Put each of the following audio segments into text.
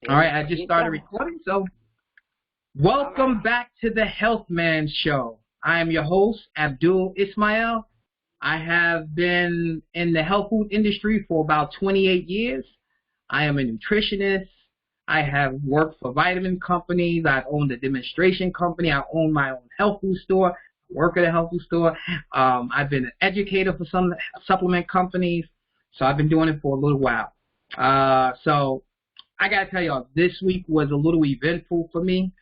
All right, I just started recording, so welcome back to the Health Man Show. I am your host, Abdul Ismail. I have been in the health food industry for about 28 years. I am a nutritionist. I have worked for vitamin companies. I've owned a demonstration company. I own my own health food store. I work at a health food store. I've been an educator for some supplement companies. So I've been doing it for a little while. So I gotta tell y'all, this week was a little eventful for me.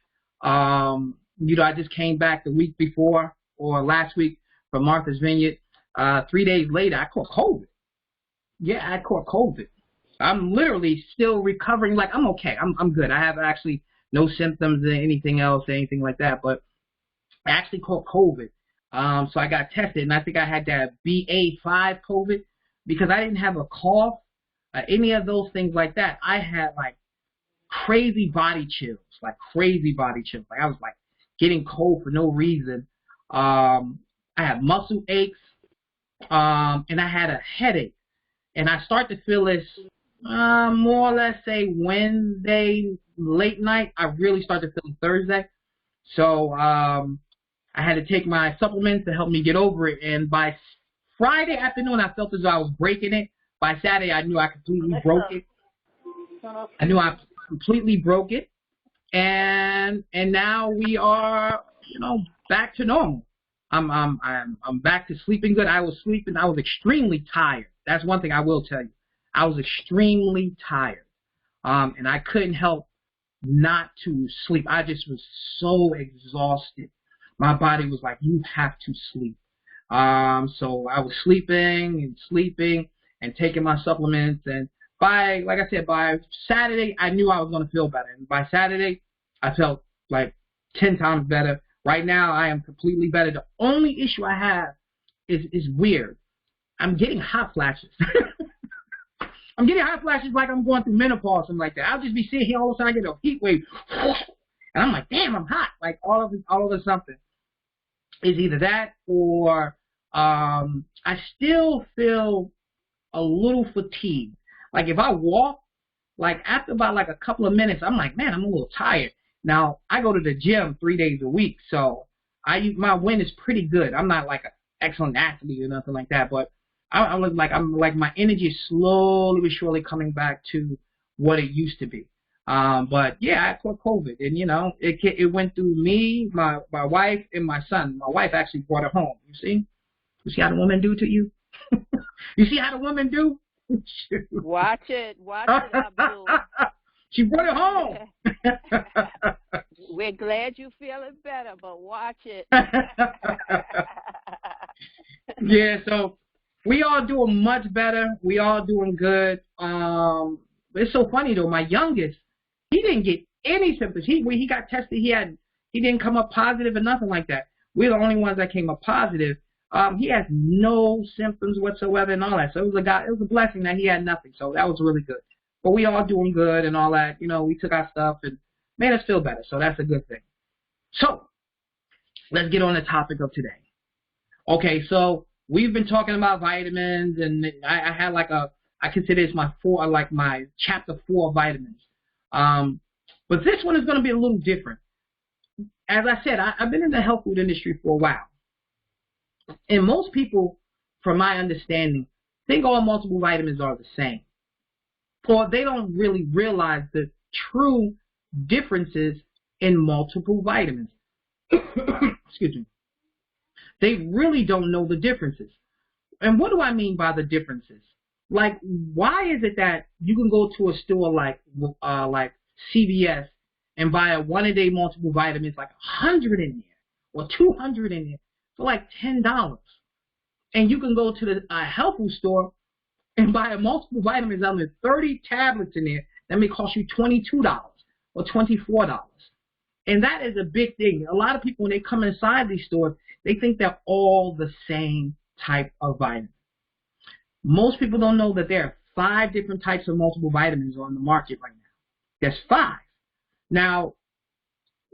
I just came back the week before or last week from Martha's Vineyard. 3 days later, I caught COVID. Yeah, I caught COVID. I'm literally still recovering. Like, I'm okay. I'm good. I have actually no symptoms or anything else, anything like that. But I actually caught COVID. So I got tested, and I think I had that BA.5 COVID because I didn't have a cough, any of those things like that. I had like crazy body chills, like I was like getting cold for no reason. I had muscle aches, and I had a headache. And I start to feel this more or less say Wednesday late night. I really started to feel Thursday. So I had to take my supplements to help me get over it. And by Friday afternoon, I felt as though I was breaking it. By Saturday, I knew I completely broke it. And now we are, back to normal. I'm back to sleeping good. I was sleeping. I was extremely tired. That's one thing I will tell you. I was extremely tired, and I couldn't help not to sleep. I just was so exhausted. My body was like, you have to sleep. So I was sleeping and taking my supplements. And by Saturday, I knew I was going to feel better. And by Saturday, I felt like 10 times better. Right now, I am completely better. The only issue I have is weird. I'm getting hot flashes. I'm getting hot flashes like I'm going through menopause or something like that. I'll just be sitting here all of a sudden, I get a heat wave. And I'm like, damn, I'm hot. Like all of a something. It's either that or I still feel a little fatigued. Like if I walk, like after about like a couple of minutes, I'm like, man, I'm a little tired. Now I go to the gym 3 days a week, so my win is pretty good. I'm not like an excellent athlete or nothing like that, but I'm like my energy is slowly but surely coming back to what it used to be. But yeah, I caught COVID, and it went through me, my wife, and my son. My wife actually brought it home. You see how the women do to you? You see how the women do? Watch it, Abdul. She brought it home. We're glad you feeling better, but watch it. Yeah, so we all doing much better. We all doing good. It's so funny though. My youngest, he didn't get any symptoms. When he got tested, he didn't come up positive or nothing like that. We're the only ones that came up positive. He has no symptoms whatsoever and all that. So it was a blessing that he had nothing. So that was really good. But we all doing good and all that. We took our stuff and made us feel better. So that's a good thing. So let's get on the topic of today. Okay, so we've been talking about vitamins, and I had I consider this my chapter 4 of vitamins. But this one is going to be a little different. As I said, I've been in the health food industry for a while. And most people, from my understanding, think all multiple vitamins are the same. Or they don't really realize the true differences in multiple vitamins. Excuse me. They really don't know the differences. And what do I mean by the differences? Like, why is it that you can go to a store like CVS and buy a one-a-day multiple vitamins, like 100 in there or 200 in there for like $10, and you can go to the health food store and buy a multiple vitamins on there, 30 tablets in there, that may cost you $22 or $24. And that is a big thing. A lot of people, when they come inside these stores, they think they're all the same type of vitamin. Most people don't know that there are 5 different types of multiple vitamins on the market right now. There's 5. Now,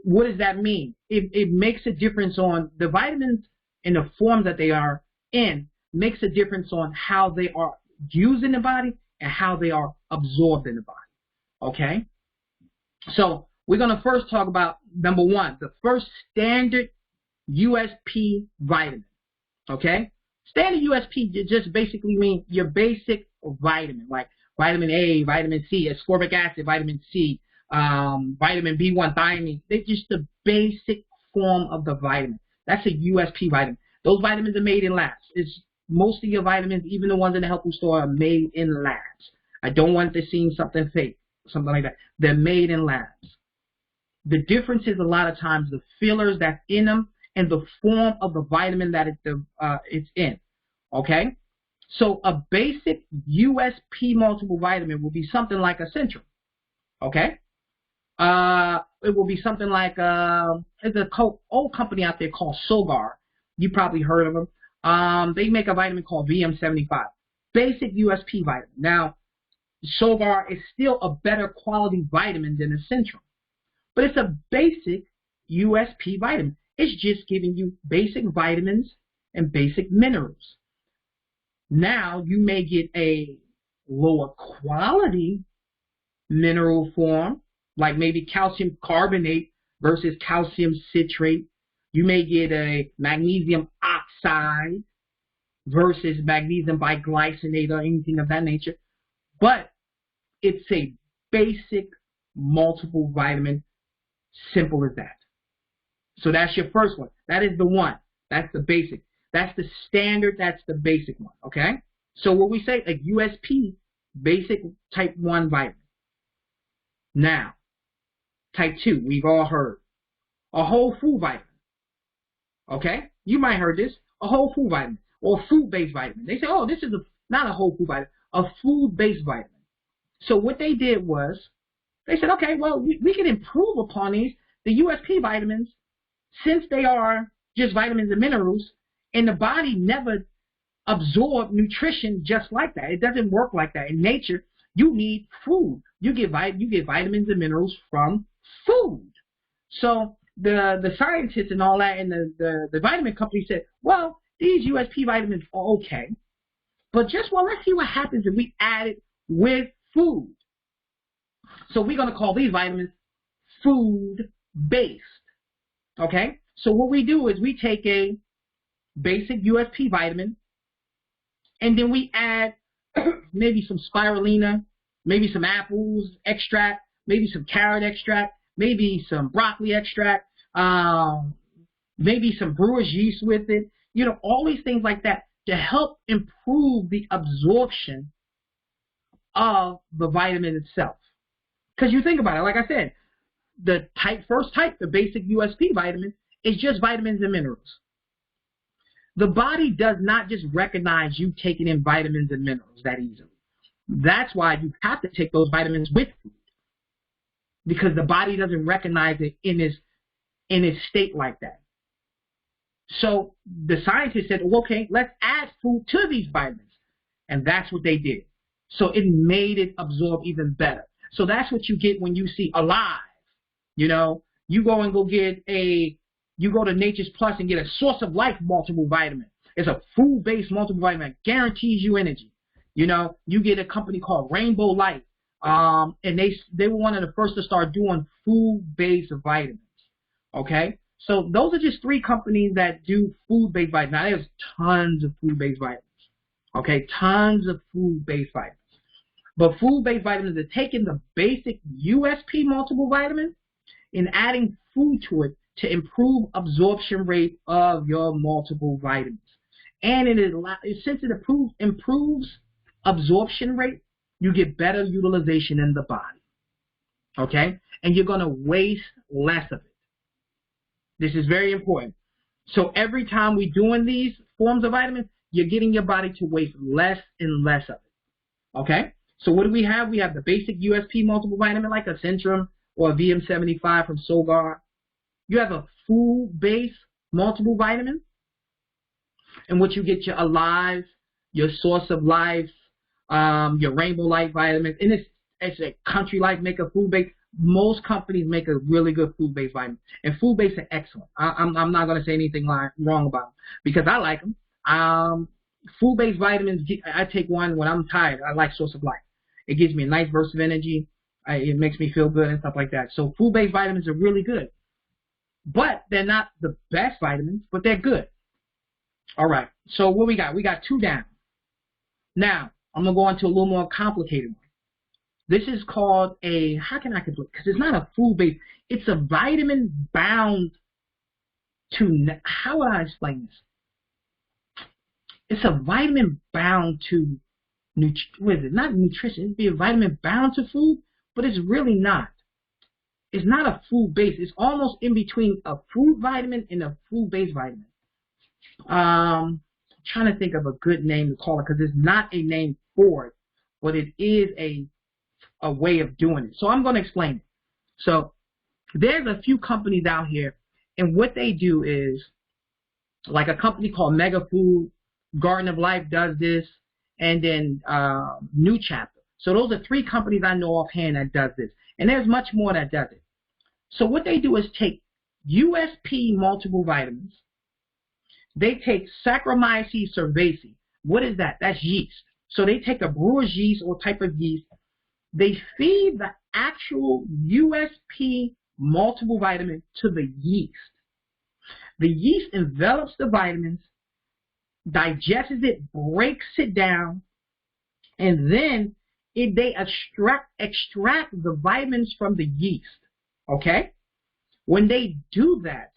what does that mean? It makes a difference on the vitamins in the form that they are in, makes a difference on how they are used in the body and how they are absorbed in the body. Okay? So we're going to first talk about number one, the first standard USP vitamin. Okay? Standard USP just basically means your basic vitamin, like vitamin A, vitamin C, ascorbic acid, vitamin C, vitamin B1, thiamine. They're just the basic form of the vitamin. That's a USP vitamin. Those vitamins are made in labs. It's most of your vitamins, even the ones in the health food store, are made in labs. I don't want to seem something fake, something like that. They're made in labs. The difference is a lot of times the fillers that's in them and the form of the vitamin that it's in. Okay? So a basic USP multiple vitamin will be something like a Centrum. Okay? It will be something like there's an old company out there called Solgar. You probably heard of them. They make a vitamin called VM75. Basic USP vitamin. Now, Solgar is still a better quality vitamin than a Centrum. But it's a basic USP vitamin. It's just giving you basic vitamins and basic minerals. Now, you may get a lower quality mineral form, like maybe calcium carbonate versus calcium citrate. You may get a magnesium oxide versus magnesium biglycinate or anything of that nature. But it's a basic multiple vitamin, simple as that. So that's your first one. That is the one. That's the basic. That's the standard. That's the basic one. Okay? So what we say, a USP, basic type 1 vitamin. Now, type 2, we've all heard. A whole food vitamin. Okay? You might have heard this. A whole food vitamin or food-based vitamin. They say, oh, this is not a whole food vitamin, a food-based vitamin. So what they did was, they said, okay, well, we can improve upon these. The USP vitamins, since they are just vitamins and minerals, and the body never absorbs nutrition just like that. It doesn't work like that. In nature, you need food. You get vitamins and minerals from food. So the scientists and all that and the vitamin company said, well, these USP vitamins are okay, but let's see what happens if we add it with food. So we're going to call these vitamins food-based. Okay? So what we do is we take a basic USP vitamin, and then we add maybe some spirulina, maybe some apples extract, maybe some carrot extract, maybe some broccoli extract, maybe some brewer's yeast with it. You know, all these things like that to help improve the absorption of the vitamin itself. Because you think about it, like I said, the first type, the basic USP vitamin, is just vitamins and minerals. The body does not just recognize you taking in vitamins and minerals that easily. That's why you have to take those vitamins with food, because the body doesn't recognize it in its state like that. So the scientists said, well, okay, let's add food to these vitamins. And that's what they did. So it made it absorb even better. So that's what you get when you see Alive. You know, you go to Nature's Plus and get a Source of Life multiple vitamin. It's a food-based multiple vitamin that guarantees you energy. You know, you get a company called Rainbow Life, and they were one of the first to start doing food-based vitamins. Okay? So those are just 3 companies that do food-based vitamins. Now, there's tons of food-based vitamins. Okay? Tons of food-based vitamins. But food-based vitamins are taking the basic USP multiple vitamin and adding food to it to improve absorption rate of your multiple vitamins. And since it improves absorption rate, you get better utilization in the body. Okay? And you're going to waste less of it. This is very important. So every time we're doing these forms of vitamins, you're getting your body to waste less and less of it. Okay? So what do we have? We have the basic USP multiple vitamin like a Centrum or a VM75 from Solgar. You have a food-based multiple vitamin, in which you get your Alive, your Source of Life, your Rainbow Life vitamins, and it's a Country Life make a food-based. Most companies make a really good food-based vitamin, and food-based are excellent. I'm not going to say anything wrong about them because I like them. Food-based vitamins, I take one when I'm tired. I like Source of Life. It gives me a nice burst of energy. It makes me feel good and stuff like that. So food-based vitamins are really good. But they're not the best vitamins, but they're good. All right. So what we got? We got 2 down. Now, I'm going to go into a little more complicated one. This is called a, how can I complete? Because it's not a food-based, it's a vitamin bound to, how would I explain this? It's a vitamin bound to, what is it? Not nutrition. It'd be a vitamin bound to food, but it's really not. It's not a food-based. It's almost in between a food vitamin and a food-based vitamin. I'm trying to think of a good name to call it because it's not a name for it, but it is a way of doing it. So I'm going to explain it. So there's a few companies out here, and what they do is, like a company called Mega Food, Garden of Life does this, and then New Chapter. So those are 3 companies I know offhand that does this, and there's much more that does it. So what they do is take USP multiple vitamins. They take Saccharomyces cerevisiae. What is that? That's yeast. So they take a brewer's yeast or type of yeast. They feed the actual USP multiple vitamin to the yeast. The yeast envelops the vitamins, digests it, breaks it down, and then they extract the vitamins from the yeast. Okay? When they do that,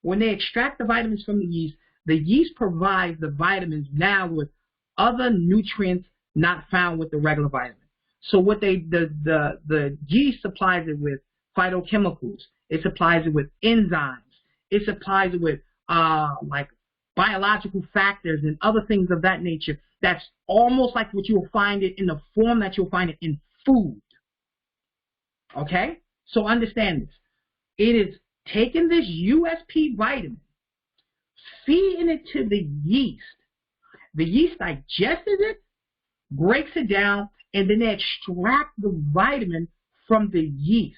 when they extract the vitamins from the yeast provides the vitamins now with other nutrients not found with the regular vitamin. So what the yeast supplies it with phytochemicals. It supplies it with enzymes. It supplies it with like biological factors and other things of that nature. That's almost like what you will find it in the form that you'll find it in food. Okay? So understand this. It is taking this USP vitamin, feeding it to the yeast. The yeast digests it, breaks it down, and then they extract the vitamin from the yeast.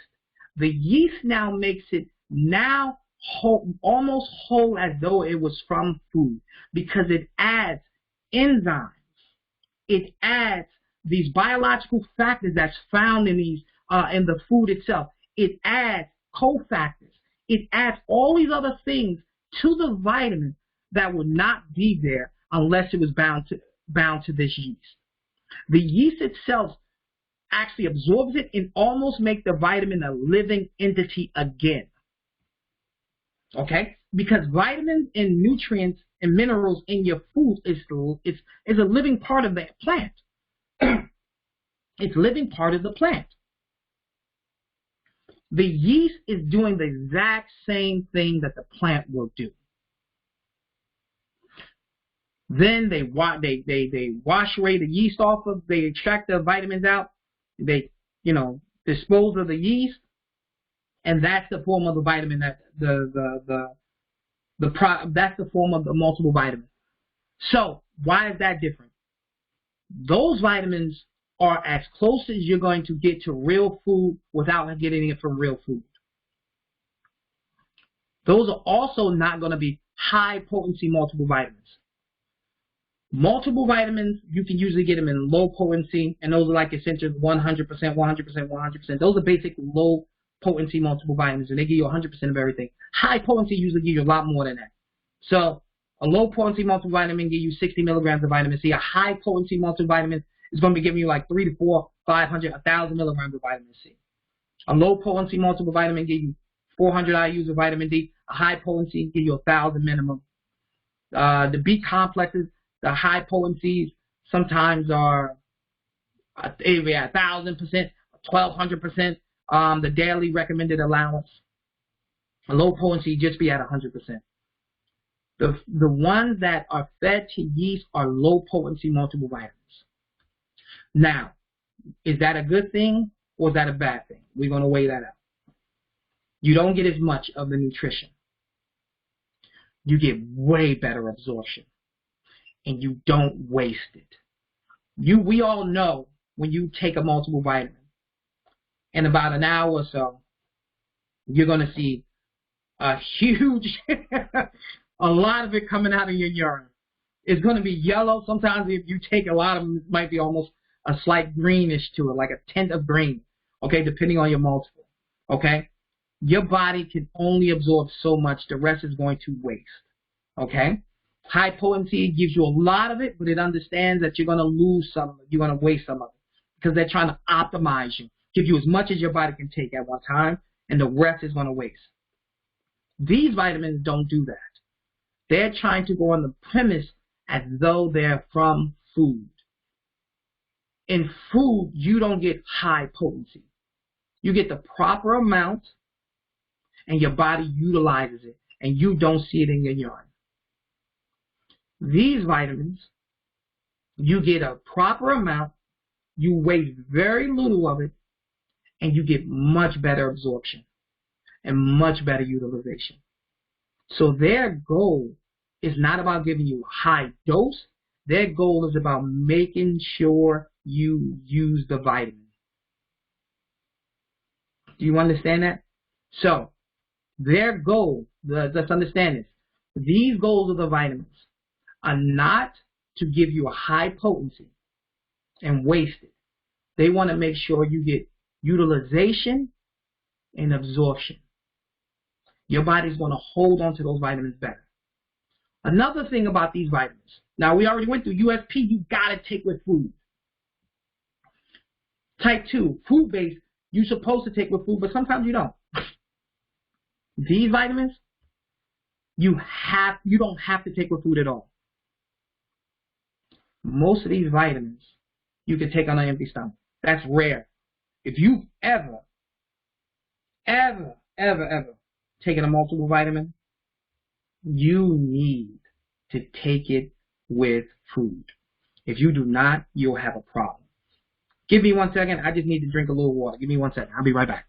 The yeast now makes it now whole, almost whole as though it was from food, because it adds enzymes. It adds these biological factors that's found in these in the food itself. It adds cofactors. It adds all these other things to the vitamin that would not be there unless it was bound to this yeast. The yeast itself actually absorbs it and almost makes the vitamin a living entity again. Okay? Because vitamins and nutrients and minerals in your food is a living part of the plant. It's a living part of the plant. The yeast is doing the exact same thing that the plant will do. Then they wash away the yeast off of, they extract the vitamins out, they, dispose of the yeast, and that's the form of the vitamin that that's the form of the multiple vitamin. So why is that different? Those vitamins are as close as you're going to get to real food without getting it from real food. Those are also not going to be high potency multiple vitamins. Multiple vitamins, you can usually get them in low potency, and those are like essential 100%, 100%, 100%. Those are basic low potency multiple vitamins, and they give you 100% of everything. High potency usually give you a lot more than that. So a low potency multivitamin give you 60 milligrams of vitamin C. A high potency multivitamin is going to be giving you like 3 to 4, 500, 1,000 milligrams of vitamin C. A low potency multiple vitamin give you 400 IUs of vitamin D. A high potency give you 1,000 minimum. The B complexes, the high potencies sometimes are 1,000%, 1,200%. The daily recommended allowance. A low potency just be at 100%. The ones that are fed to yeast are low potency multiple vitamins. Now, is that a good thing or is that a bad thing? We're going to weigh that out. You don't get as much of the nutrition. You get way better absorption. And you don't waste it. We all know when you take a multiple vitamin, in about an hour or so, you're going to see a huge, a lot of it coming out of your urine. It's going to be yellow. Sometimes if you take a lot of them, it might be almost a slight greenish to it, like a tint of green. okay, depending on your multiple, okay? Your body can only absorb so much. The rest is going to waste, okay? High potency gives you a lot of it, but it understands that you're going to lose some of it. You're going to waste some of it because they're trying to optimize you, give you as much as your body can take at one time, and the rest is going to waste. These vitamins don't do that. They're trying to go on the premise as though they're from food. In food, you don't get high potency. You get the proper amount, and your body utilizes it, and you don't see it in your urine. These vitamins, you get a proper amount, you waste very little of it, and you get much better absorption and much better utilization. So their goal is not about giving you a high dose. Their goal is about making sure you use the vitamin. Do you understand that? So their goal, let's understand this. These goals of the vitamins are not to give you a high potency and waste it. They want to make sure you get utilization and absorption. Your body's going to hold on to those vitamins better. Another thing about these vitamins, now we already went through USP, you got to take with food. Type 2, food-based, you're supposed to take with food, but sometimes you don't. These vitamins, you don't have to take with food at all. Most of these vitamins you can take on an empty stomach. That's rare. If you've ever taken a multiple vitamin, you need to take it with food. If you do not, you'll have a problem. Give me 1 second. I just need to drink a little water. Give me 1 second. I'll be right back.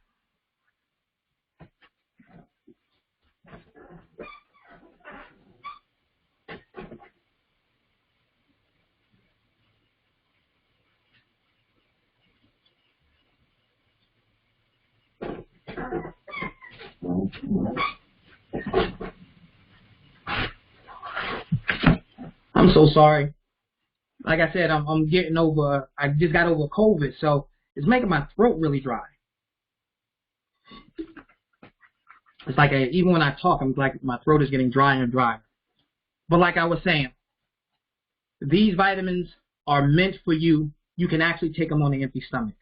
I'm so sorry. Like I said, I'm getting over, I just got over COVID, so it's making my throat really dry. It's like even when I talk, I'm like my throat is getting drier and drier. But like I was saying, these vitamins are meant for you. You can actually take them on an empty stomach.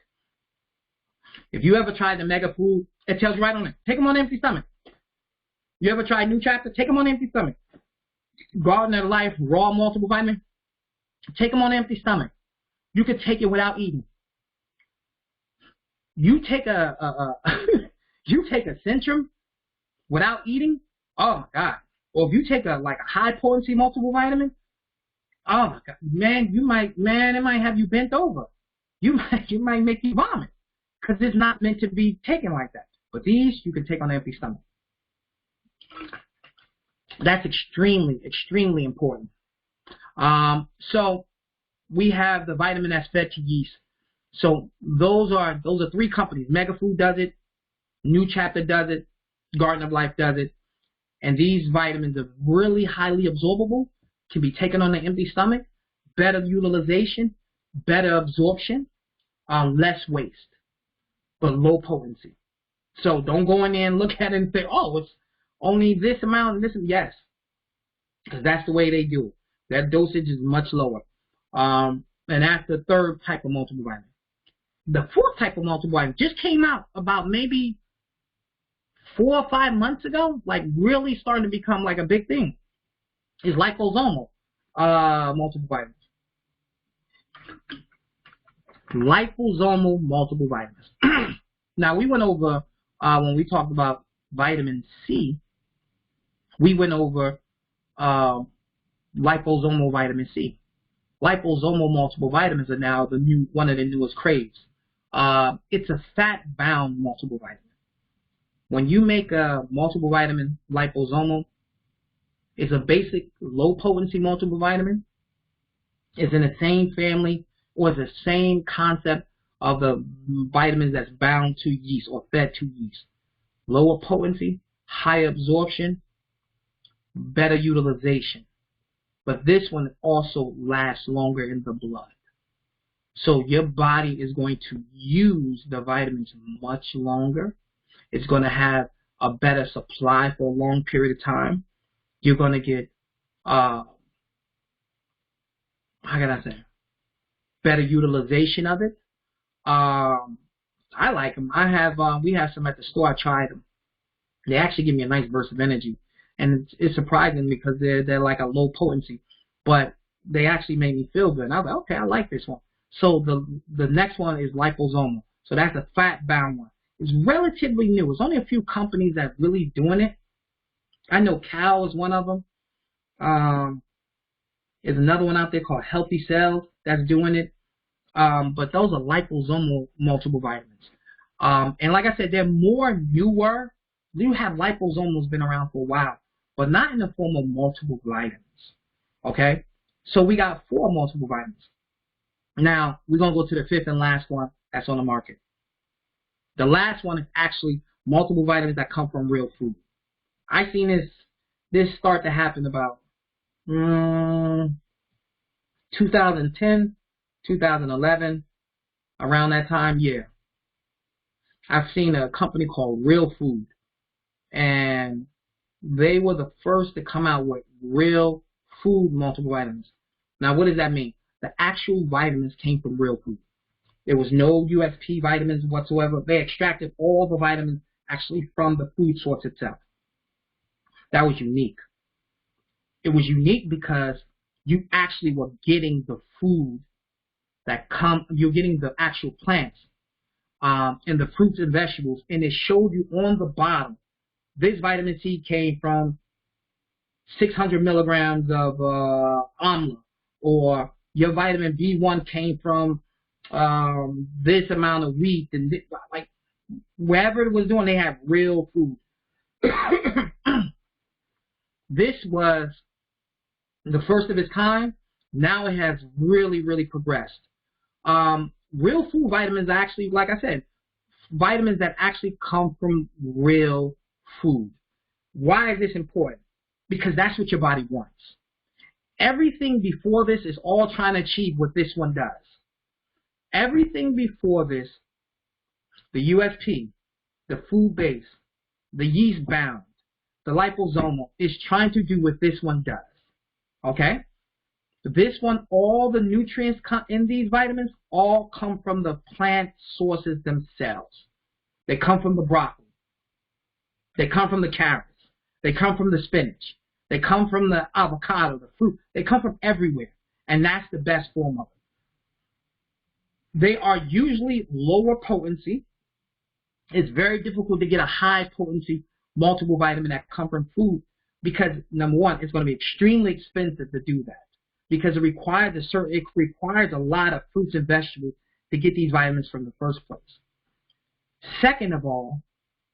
If you ever tried the Mega Food, it tells you right on it. Take them on an empty stomach. You ever tried New Chapter? Take them on an empty stomach. Garden of Life Raw Multiple Vitamin. Take them on an empty stomach. You could take it without eating. You take you take a Centrum without eating. Oh my God! Or if you take a high potency multiple vitamin, oh my God, man, it might have you bent over. You might make you vomit because it's not meant to be taken like that. But these you can take on an empty stomach. That's extremely, extremely important. So we have the vitamin that's fed to yeast. So those are 3 companies. Mega Food does it, New Chapter does it, Garden of Life does it. And these vitamins are really highly absorbable, can be taken on an empty stomach, better utilization, better absorption, less waste, but low potency. So don't go in there and look at it and say, oh, it's only this amount and this. Yes, because that's the way they do it. That dosage is much lower. And that's the 3rd type of multiple vitamin. The 4th type of multiple vitamin just came out about maybe 4 or 5 months ago, like really starting to become like a big thing. Is liposomal multiple vitamins. Liposomal multiple vitamins. Now we went over when we talked about vitamin C. We went over liposomal vitamin C. Liposomal multiple vitamins are now one of the newest craze. It's a fat-bound multiple vitamin. When you make a multiple vitamin liposomal, it's a basic low-potency multiple vitamin. It's in the same family or the same concept of the vitamins that's bound to yeast or fed to yeast. Lower potency, higher absorption, better utilization. But this one also lasts longer in the blood. So your body is going to use the vitamins much longer. It's going to have a better supply for a long period of time. You're going to get, how can I say, better utilization of it. I like them. We have some at the store. I tried them. They actually give me a nice burst of energy, and it's surprising because they're like a low potency, but they actually made me feel good. And I was like, okay, I like this one. So the next one is liposomal. So that's a fat-bound one. It's relatively new. There's only a few companies that are really doing it. I know Cal is one of them. There's another one out there called Healthy Cells that's doing it. But those are liposomal multiple vitamins. And like I said, they're more newer. You have liposomals been around for a while, but not in the form of multiple vitamins. Okay? So we got 4 multiple vitamins. Now, we're going to go to the 5th and last one that's on the market. The last one is actually multiple vitamins that come from real food. I seen this start to happen about 2010, 2011, around that time, yeah. I've seen a company called Real Food, and they were the first to come out with real food multiple vitamins. Now, what does that mean? The actual vitamins came from real food. There was no USP vitamins whatsoever. They extracted all the vitamins actually from the food source itself. That was unique. It was unique because you actually were getting the food you're getting the actual plants and the fruits and vegetables, and it showed you on the bottom, this vitamin C came from 600 milligrams of amla, or your vitamin B1 came from this amount of wheat, and this, like wherever it was doing, they have real food. This was the first of its kind. Now it has really, really progressed. Real food vitamins are actually, like I said, vitamins that actually come from real food. Why is this important? Because that's what your body wants. Everything before this is all trying to achieve what this one does. Everything before this, the USP, the food base, the yeast bound, the liposomal, is trying to do what this one does. Okay? This one, all the nutrients in these vitamins all come from the plant sources themselves. They come from the broccoli. They come from the carrots. They come from the spinach. They come from the avocado, the fruit. They come from everywhere. And that's the best form of it. They are usually lower potency. It's very difficult to get a high potency multiple vitamin that come from food because, number one, it's going to be extremely expensive to do that. Because it requires a lot of fruits and vegetables to get these vitamins from the first place. Second of all,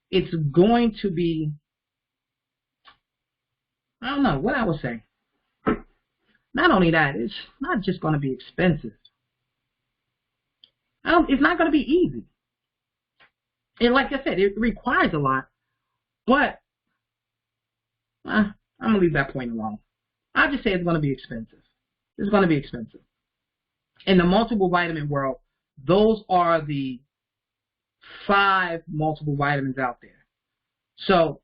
it's going to be, I don't know what I would say. Not only that, it's not just going to be expensive. It's not going to be easy. And like I said, it requires a lot, but I'm going to leave that point alone. I'll just say it's going to be expensive. It's going to be expensive. In the multiple vitamin world, those are the 5 multiple vitamins out there. So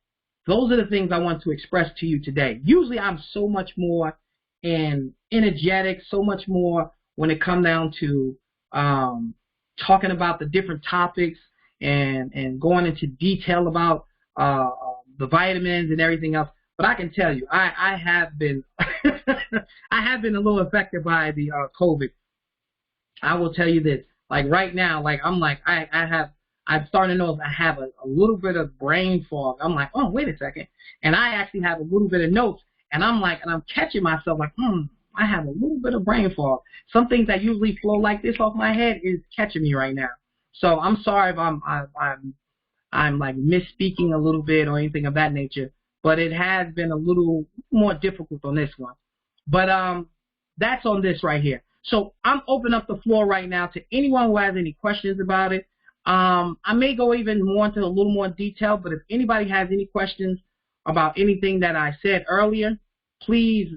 those are the things I want to express to you today. Usually I'm so much more energetic, so much more when it comes down to talking about the different topics and going into detail about the vitamins and everything else. But I can tell you, I have been I have been a little affected by the COVID. I will tell you this, like right now, like I'm starting to know if I have a little bit of brain fog. I'm like, oh, wait a second. And I actually have a little bit of notes, and I'm catching myself like, I have a little bit of brain fog. Some things that usually flow like this off my head is catching me right now. So I'm sorry if I'm like misspeaking a little bit or anything of that nature. But it has been a little more difficult on this one. But that's on this right here. So I'm opening up the floor right now to anyone who has any questions about it. I may go even more into a little more detail, but if anybody has any questions about anything that I said earlier, please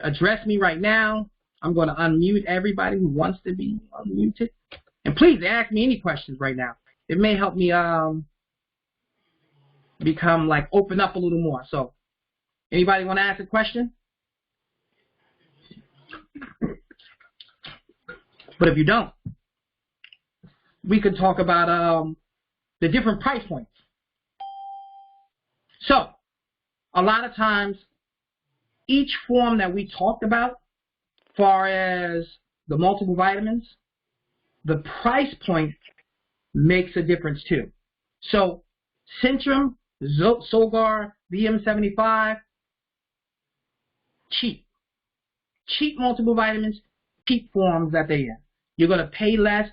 address me right now. I'm going to unmute everybody who wants to be unmuted. And please ask me any questions right now. It may help me become like open up a little more. So anybody want to ask a question? But if you don't, we could talk about the different price points. So a lot of times, each form that we talked about, far as the multiple vitamins, the price point makes a difference too. So Centrum, Solgar, VM75, cheap multiple vitamins, cheap forms that they're in. You're going to pay less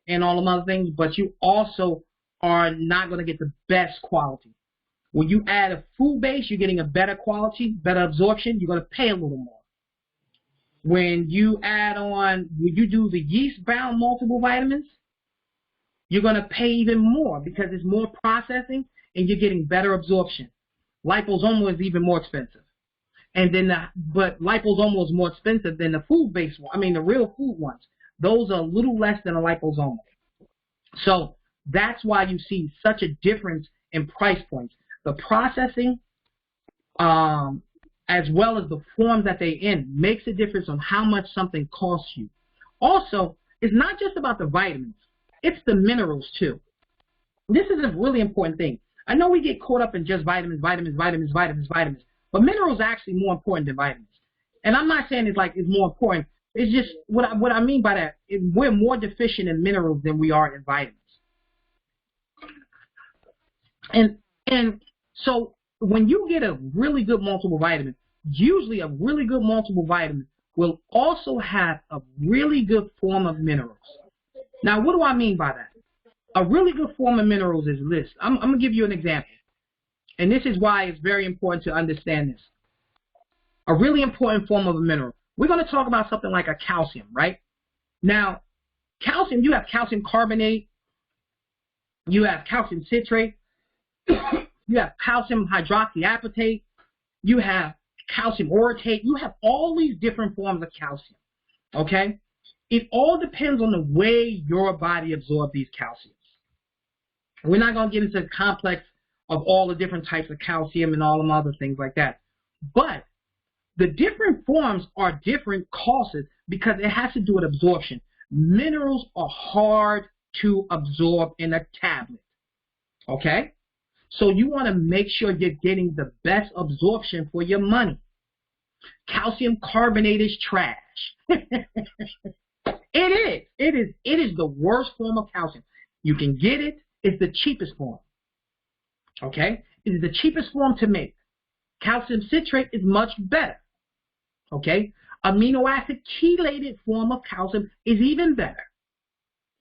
and all them other things, but you also are not going to get the best quality. When you add a food base, you're getting a better quality, better absorption. You're going to pay a little more. When you do the yeast-bound multiple vitamins, you're going to pay even more because it's more processing and you're getting better absorption. Liposomal is even more expensive. And then, but liposomal is more expensive than the food-based one. I mean, the real food ones. Those are a little less than a liposomal. So that's why you see such a difference in price points. The processing, as well as the form that they're in, makes a difference on how much something costs you. Also, it's not just about the vitamins. It's the minerals, too. This is a really important thing. I know we get caught up in just vitamins, but minerals are actually more important than vitamins. And I'm not saying it's more important. It's just what I mean by that is we're more deficient in minerals than we are in vitamins. And so when you get a really good multiple vitamin, usually a really good multiple vitamin will also have a really good form of minerals. Now, what do I mean by that? A really good form of minerals is this. I'm going to give you an example. And this is why it's very important to understand this. A really important form of a mineral. We're going to talk about something like a calcium, right? Now, calcium, you have calcium carbonate, you have calcium citrate, you have calcium hydroxyapatite, you have calcium orotate, you have all these different forms of calcium, okay? It all depends on the way your body absorbs these calciums. We're not going to get into the complex of all the different types of calcium and all them other things like that. But the different forms are different causes because it has to do with absorption. Minerals are hard to absorb in a tablet, okay? So you want to make sure you're getting the best absorption for your money. Calcium carbonate is trash. It is the worst form of calcium. You can get it. It's the cheapest form. Okay? It is the cheapest form to make. Calcium citrate is much better. Okay? Amino acid chelated form of calcium is even better.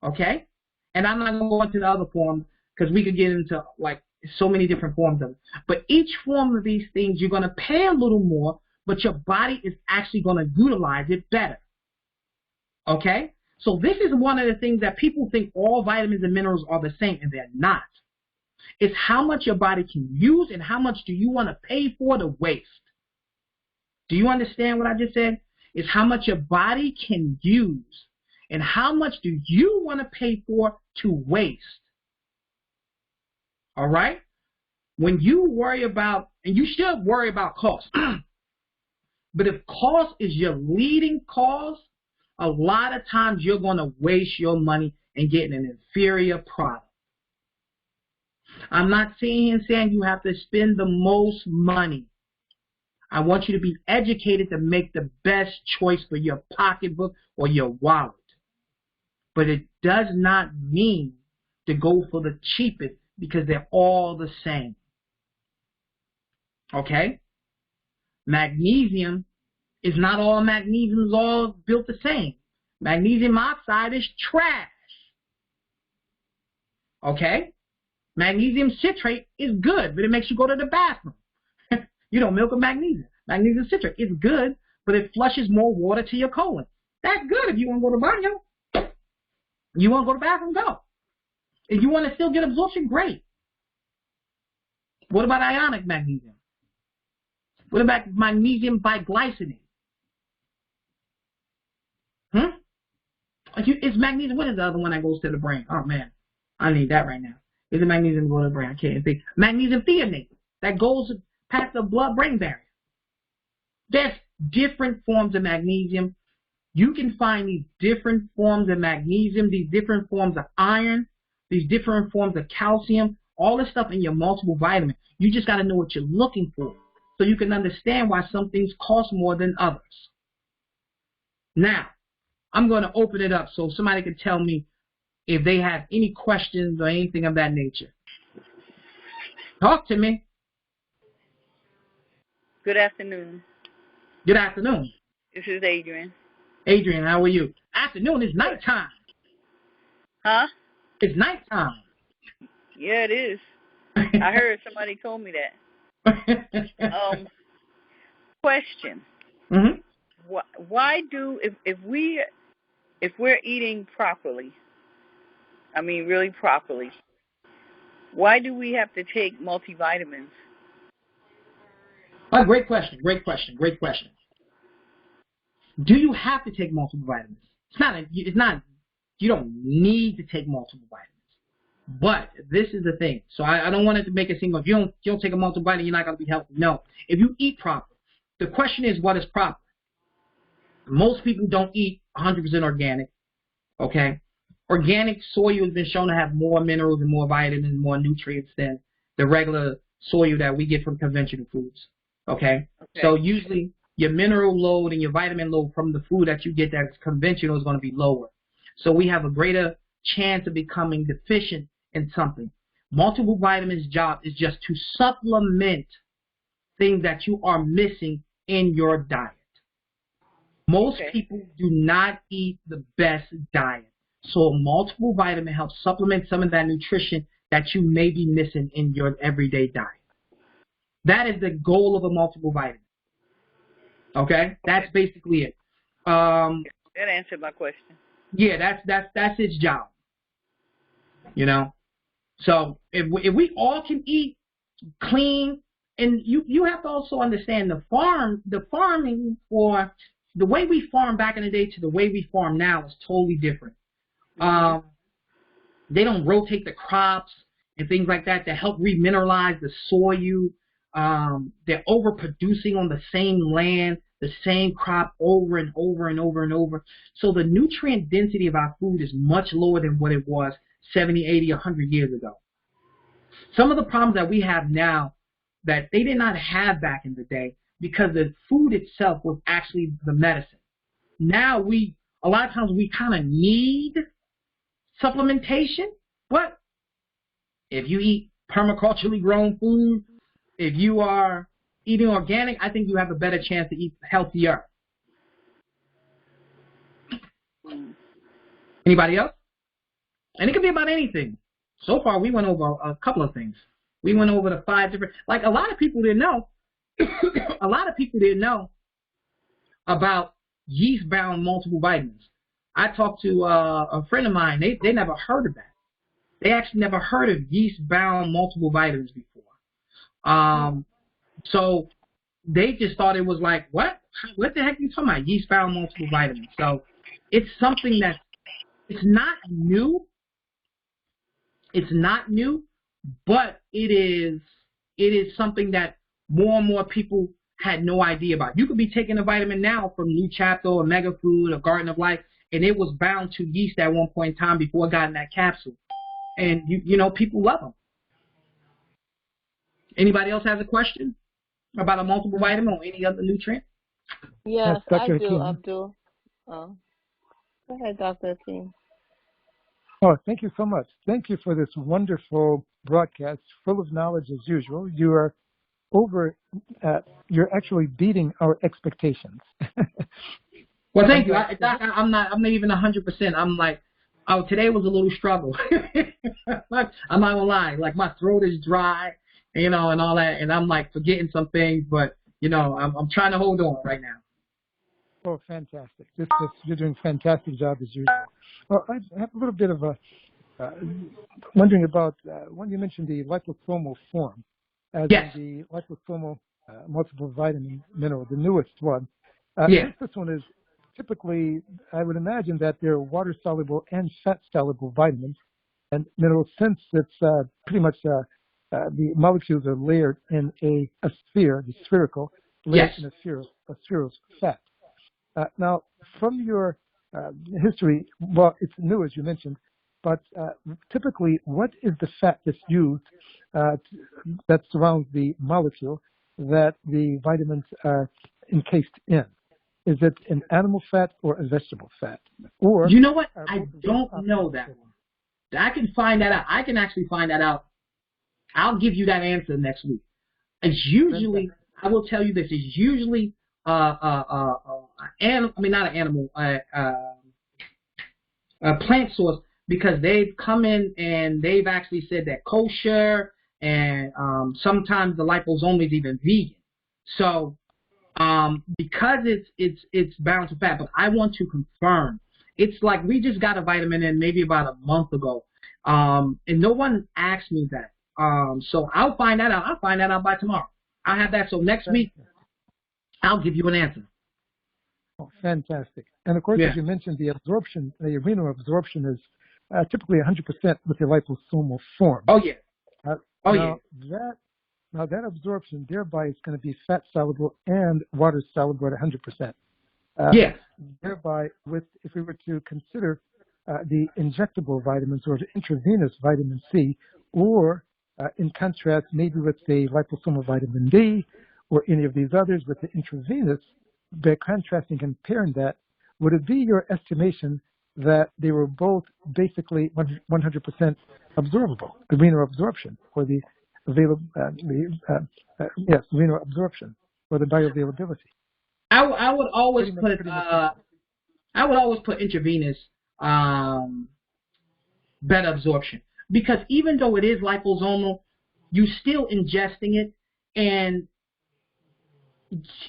Okay? And I'm not going to go into the other forms because we could get into like so many different forms of it. But each form of these things, you're going to pay a little more, but your body is actually going to utilize it better. Okay? So this is one of the things that people think all vitamins and minerals are the same, and they're not. It's how much your body can use and how much do you want to pay for to waste. Do you understand what I just said? It's how much your body can use and how much do you want to pay for to waste. All right? When you worry about, and you should worry about cost, but if cost is your leading cause, a lot of times you're going to waste your money and get an inferior product. I'm not saying you have to spend the most money. I want you to be educated to make the best choice for your pocketbook or your wallet. But it does not mean to go for the cheapest because they're all the same. Okay? Magnesium is not all magnesium is all built the same. Magnesium oxide is trash. Okay? Magnesium citrate is good, but it makes you go to the bathroom. You don't milk of magnesium. Magnesium citrate is good, but it flushes more water to your colon. That's good if you want to go to the bathroom. You want to go to the bathroom, go. If you want to still get absorption, great. What about ionic magnesium? What about magnesium biglycinate? It's magnesium. What is the other one that goes to the brain? Oh man, I need that right now. Is it magnesium going to the brain? I can't think. Magnesium threonate that goes past the blood-brain barrier. There's different forms of magnesium. You can find these different forms of magnesium, these different forms of iron, these different forms of calcium, all this stuff in your multiple vitamins. You just got to know what you're looking for so you can understand why some things cost more than others. Now, I'm going to open it up so somebody can tell me if they have any questions or anything of that nature. Talk to me. Good afternoon. Good afternoon. This is Adrian. Adrian, how are you? Afternoon is nighttime. Huh? It's nighttime. Yeah, it is. I heard somebody told me that. Question. Mm-hmm. Why do if we're eating properly, I mean really properly, why do we have to take multivitamins? Oh, great question. Great question. Great question. Do you have to take multiple vitamins? It's not. You don't need to take multiple vitamins. But this is the thing. So I don't want it to make it seem like you don't take a multivitamin, you're not going to be healthy. No. If you eat proper, the question is, what is proper? Most people don't eat 100% organic. Okay? Organic soil has been shown to have more minerals and more vitamins and more nutrients than the regular soil that we get from conventional foods. Okay? So usually your mineral load and your vitamin load from the food that you get that's conventional is going to be lower. So we have a greater chance of becoming deficient in something. Multiple vitamins' job is just to supplement things that you are missing in your diet. Most people do not eat the best diet. So multiple vitamin helps supplement some of that nutrition that you may be missing in your everyday diet. That is the goal of a multiple vitamin. Okay? That's basically it. That answered my question. Yeah, that's its job. You know? So if we all can eat clean, and you have to also understand the farming, or the way we farm back in the day to the way we farm now is totally different. They don't rotate the crops and things like that to help remineralize the soil. They're overproducing on the same land, the same crop over and over and over and over. So the nutrient density of our food is much lower than what it was 70, 80, 100 years ago. Some of the problems that we have now that they did not have back in the day because the food itself was actually the medicine. Now a lot of times we kind of need supplementation, but if you eat permaculturally grown food, if you are eating organic, I think you have a better chance to eat healthier. Anybody else? And it could be about anything. So far, we went over a couple of things. We went over the 5 different, like a lot of people didn't know, about yeast-bound multiple vitamins. I talked to a friend of mine. They never heard of that. They actually never heard of yeast-bound multiple vitamins before. So they just thought it was like, what? What the heck are you talking about? Yeast-bound multiple vitamins. So it's something that it's not new. It's not new, but it is something that more and more people had no idea about. You could be taking a vitamin now from New Chapter or Mega Food or Garden of Life, and it was bound to yeast at one point in time before it got in that capsule. And, you know, people love them. Anybody else has a question about a multiple vitamin or any other nutrient? Yes, I do, Akeem. Abdul. Go ahead, Dr. Akeem. Oh, thank you so much. Thank you for this wonderful broadcast, full of knowledge as usual. You are you're actually beating our expectations. Well, thank you. I'm not even 100%. I'm like, today was a little struggle. I'm not gonna lie. Like my throat is dry, you know, and all that, and I'm like forgetting some things, but you know, I'm trying to hold on right now. Oh, fantastic! You're doing a fantastic job as usual. Well, I have a little bit of a wondering about when you mentioned the liposomal form, as yes. in the liposomal multiple vitamin mineral, the newest one. Yes. This one is typically, I would imagine that they're water-soluble and fat-soluble vitamins, and minerals, since it's pretty much the molecules are layered in a sphere, the spherical, layered Yes. in a sphere of fat. Now, from your history, well, it's new, as you mentioned, but typically, what is the fat that's used that surrounds the molecule that the vitamins are encased in? Is it an animal fat or a vegetable fat? Or You know what? are I both of those don't know options that good? one. I can find that out. I can actually find that out. I'll give you that answer next week. It's usually, I will tell you this, it's usually, not an animal, a plant source, because they've come in and they've actually said that kosher, and sometimes the liposomal is even vegan. So, because it's bound to fat, but I want to confirm. It's like we just got a vitamin in maybe about a month ago, and no one asked me that. So I'll find that out. I'll find that out by tomorrow. I'll have that. So next week, I'll give you an answer. Oh, fantastic. And of course, Yeah. as you mentioned, the absorption, the amino absorption is typically 100% with the liposomal form. Oh yeah. Oh now, that absorption thereby is going to be fat soluble and water soluble at 100%. Yeah. Thereby, if we were to consider the injectable vitamins or the intravenous vitamin C, or in contrast, maybe with the liposomal vitamin D or any of these others with the intravenous, by contrasting and comparing that, would it be your estimation that they were both basically 100% absorbable, the renal absorption, or the renal absorption, or the bioavailability? I would always Pretty much. I would always put intravenous better absorption, because even though it is liposomal, you still ingesting it, and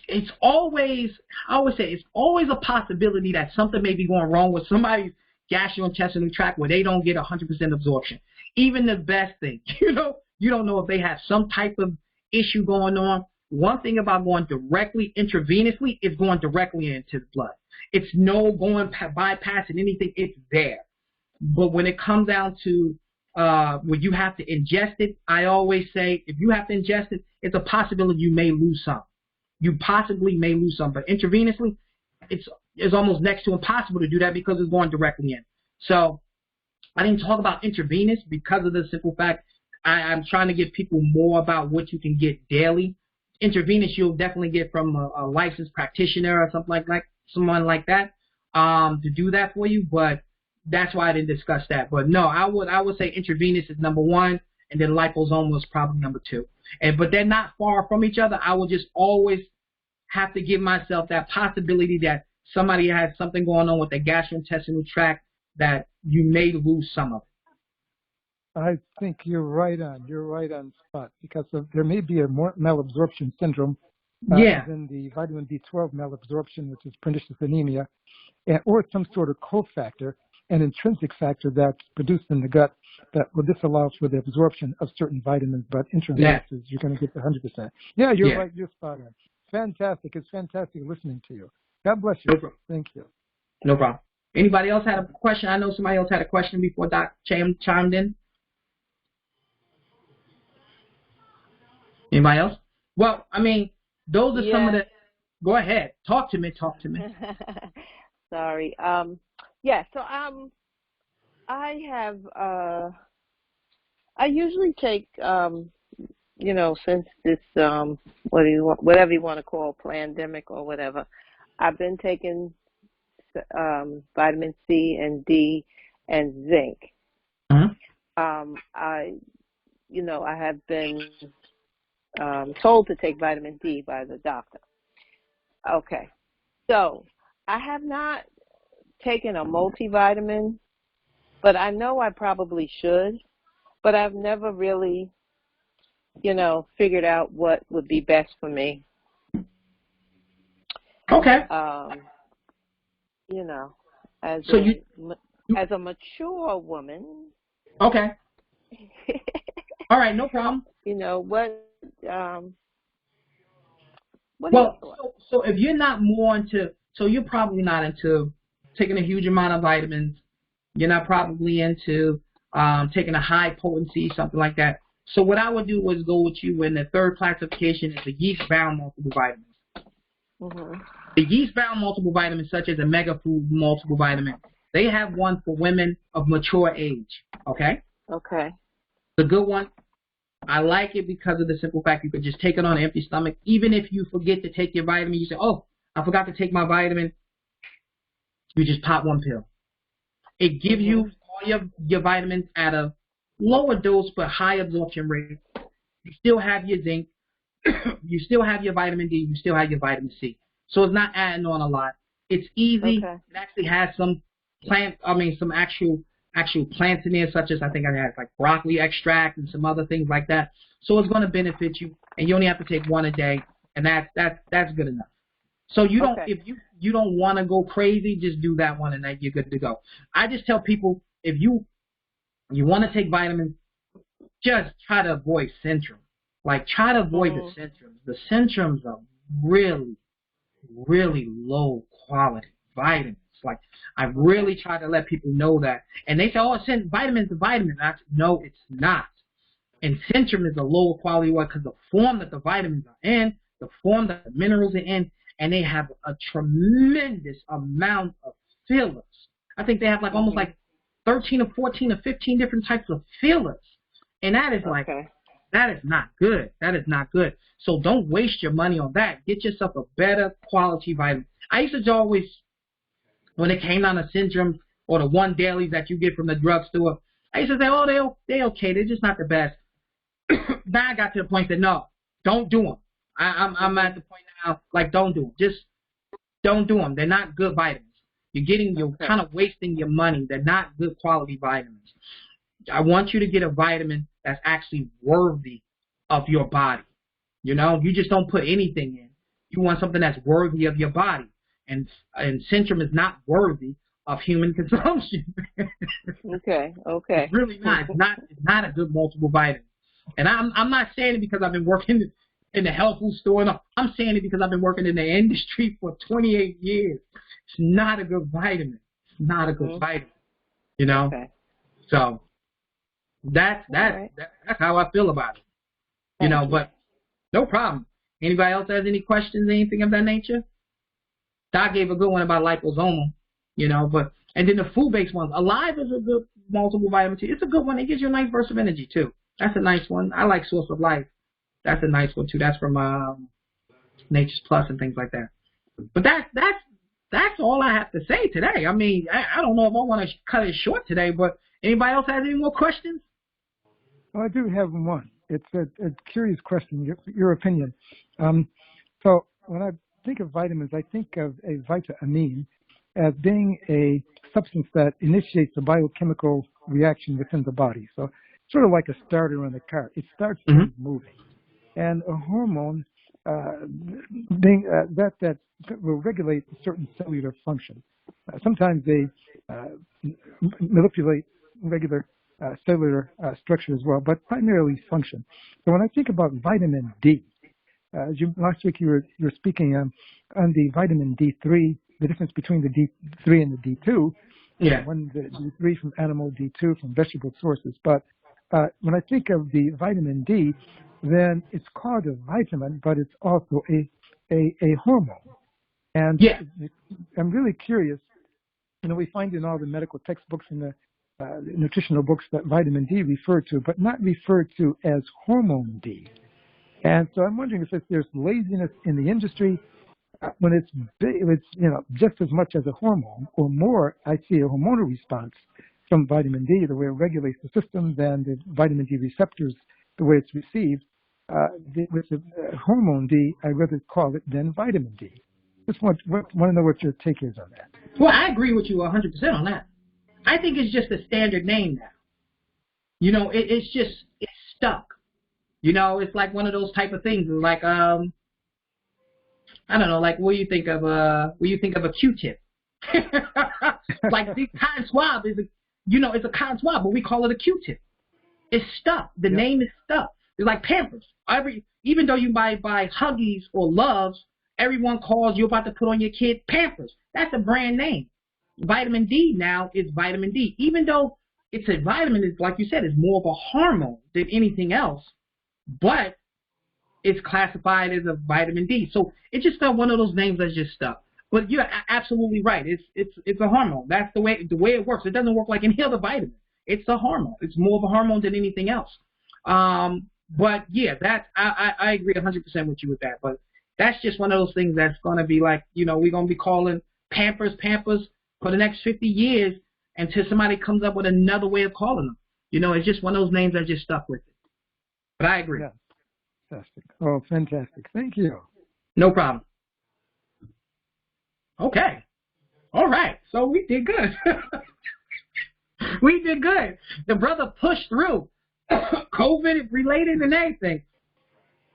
it's always, I always say, it's always a possibility that something may be going wrong with somebody's gastrointestinal tract where they don't get 100% absorption. Even the best thing, you don't know if they have some type of issue going on. One thing about going directly intravenously is going directly into the blood. It's no going bypassing anything. It's there. But when it comes down to when you have to ingest it, I always say if you have to ingest it, it's a possibility you may lose some. You possibly may lose some, but intravenously, it's almost next to impossible to do that because it's going directly in. So I didn't talk about intravenous because of the simple fact I'm trying to give people more about what you can get daily. Intravenous, you'll definitely get from a licensed practitioner or something like someone like that to do that for you. But that's why I didn't discuss that. But no, I would say intravenous is number one, and then liposomal is probably number two. But they're not far from each other. I will just always have to give myself that possibility that somebody has something going on with the gastrointestinal tract that you may lose some of it. I think you're right on. You're right on spot, because there may be a malabsorption syndrome than the vitamin B12 malabsorption, which is pernicious anemia, or some sort of cofactor, an intrinsic factor that's produced in the gut that will disallow for the absorption of certain vitamins, but intravenous you're going to get the 100%. Yeah, you're right. You're spot on. Fantastic. It's fantastic listening to you. God bless you. No problem. Thank you. No problem. Anybody else had a question? I know somebody else had a question before Doc chimed in. Anybody else? Well, I mean, those are some of the. Go ahead. Talk to me. Sorry. So I have I usually take since this whatever you want to call pandemic or whatever, I've been taking vitamin C and D and zinc. Mm-hmm. I have been told to take vitamin D by the doctor. Okay. So I have not taken a multivitamin, but I know I probably should, but I've never really, figured out what would be best for me. Okay. As a mature woman. Okay. All right, no problem. What well, so if you're not more into So you're probably not into taking a huge amount of vitamins. You're not probably into taking a high potency, something like that. So what I would do was go with you in the third classification is the yeast-bound multiple vitamins. Mm-hmm. The yeast-bound multiple vitamins, such as a Mega Food multiple vitamin, they have one for women of mature age, okay? Okay. The good one. I like it because of the simple fact you could just take it on an empty stomach. Even if you forget to take your vitamin, you say, oh, I forgot to take my vitamin. You just pop one pill. It gives you all your vitamins at a lower dose but high absorption rate. You still have your zinc. You still have your vitamin D. You still have your vitamin C. So it's not adding on a lot. It's easy. Okay. It actually has some actual plants in there, such as I think I had like broccoli extract and some other things like that. So it's going to benefit you, and you only have to take one a day, and that's good enough. So you don't if you don't want to go crazy, just do that one, and then you're good to go. I just tell people if you want to take vitamins, just try to avoid Centrum. Like try to avoid the Centrums. The Centrums are really, really low quality vitamins. Like I really try to let people know that, and they say, "Oh, vitamins are vitamins." No, it's not. And Centrum is a lower quality one because the form that the vitamins are in, the form that the minerals are in, and they have a tremendous amount of fillers. I think they have like almost like 13 or 14 or 15 different types of fillers, and that is like that is not good. That is not good. So don't waste your money on that. Get yourself a better quality vitamin. I used to always, when it came down to Centrum or the one dailies that you get from the drugstore, I used to say, oh, they're okay. They're just not the best. Now I got to the point that, no, don't do them. I'm at the point now, like, don't do them. Just don't do them. They're not good vitamins. You're kind of wasting your money. They're not good quality vitamins. I want you to get a vitamin that's actually worthy of your body. You know, you just don't put anything in. You want something that's worthy of your body. And Centrum is not worthy of human consumption. Okay. It's really not. It's not a good multiple vitamin. And I'm not saying it because I've been working in the health food store. No, I'm saying it because I've been working in the industry for 28 years. It's not a good vitamin. It's not a good vitamin. You know? Okay. So that's how I feel about it. You know, but no problem. Anybody else has any questions, anything of that nature? Doc gave a good one about liposomal, you know, and then the food-based ones. Alive is a good multiple vitamin T. It's a good one. It gives you a nice burst of energy, too. That's a nice one. I like Source of Life. That's a nice one, too. That's from Nature's Plus and things like that. But that's all I have to say today. I mean, I don't know if I want to cut it short today, but anybody else has any more questions? Well, I do have one. It's a curious question, your opinion. So when I think of vitamins, I think of a vitamine as being a substance that initiates a biochemical reaction within the body. So sort of like a starter on the car. It starts things moving. And a hormone that will regulate a certain cellular function. Sometimes they manipulate regular cellular structure as well, but primarily function. So when I think about vitamin D, last week you were speaking on the vitamin D3, the difference between the D3 and the D2. Yeah. One, the D3 from animal, D2 from vegetable sources. But when I think of the vitamin D, then it's called a vitamin, but it's also a hormone. And I'm really curious. You know, we find in all the medical textbooks and the nutritional books that vitamin D referred to, but not referred to as hormone D. And so I'm wondering if there's laziness in the industry when it's just as much as a hormone or more. I see a hormonal response from vitamin D, the way it regulates the system, than the vitamin D receptors, the way it's received. With the hormone D, I'd rather call it than vitamin D. Just want to know what your take is on that. Well, I agree with you 100% on that. I think it's just a standard name now. You know, it's stuck. You know, it's like one of those type of things. Like I don't know, like what do you think of a Q-tip? Like the cotton swab is it's a cotton swab, but we call it a Q-tip. It's stuck. The name is stuck. It's like Pampers. Even though you buy Huggies or Loves, everyone calls, you're about to put on your kid Pampers. That's a brand name. Vitamin D now is vitamin D. Even though it's a vitamin, it's like you said, it's more of a hormone than anything else, but it's classified as a vitamin D. So it's just one of those names that's just stuck. But you're absolutely right. It's a hormone. That's the way it works. It doesn't work like any other vitamin. It's a hormone. It's more of a hormone than anything else. But yeah, I agree 100% with you with that. But that's just one of those things that's gonna be like, we're gonna be calling Pampers for the next 50 years until somebody comes up with another way of calling them. It's just one of those names that just stuck with it. But I agree. Yeah. Fantastic. Oh, fantastic. Thank you. No problem. Okay. All right. So we did good. We did good. The brother pushed through. COVID related and everything.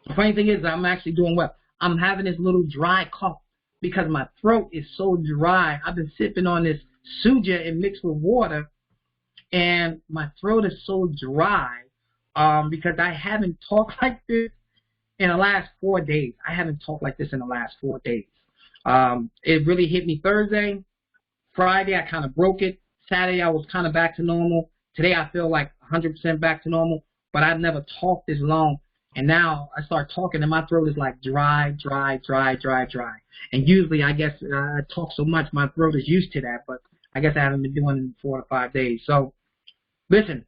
The funny thing is, I'm actually doing well. I'm having this little dry cough because my throat is so dry. I've been sipping on this Suja and mixed with water, and my throat is so dry because I haven't talked like this in the last 4 days. I haven't talked like this in the last 4 days. It really hit me Thursday. Friday, I kind of broke it. Saturday, I was kind of back to normal. Today, I feel like 100% back to normal, but I've never talked this long. And now I start talking, and my throat is like dry. And usually, I guess I talk so much, my throat is used to that, but I guess I haven't been doing it in 4 to 5 days. So, listen,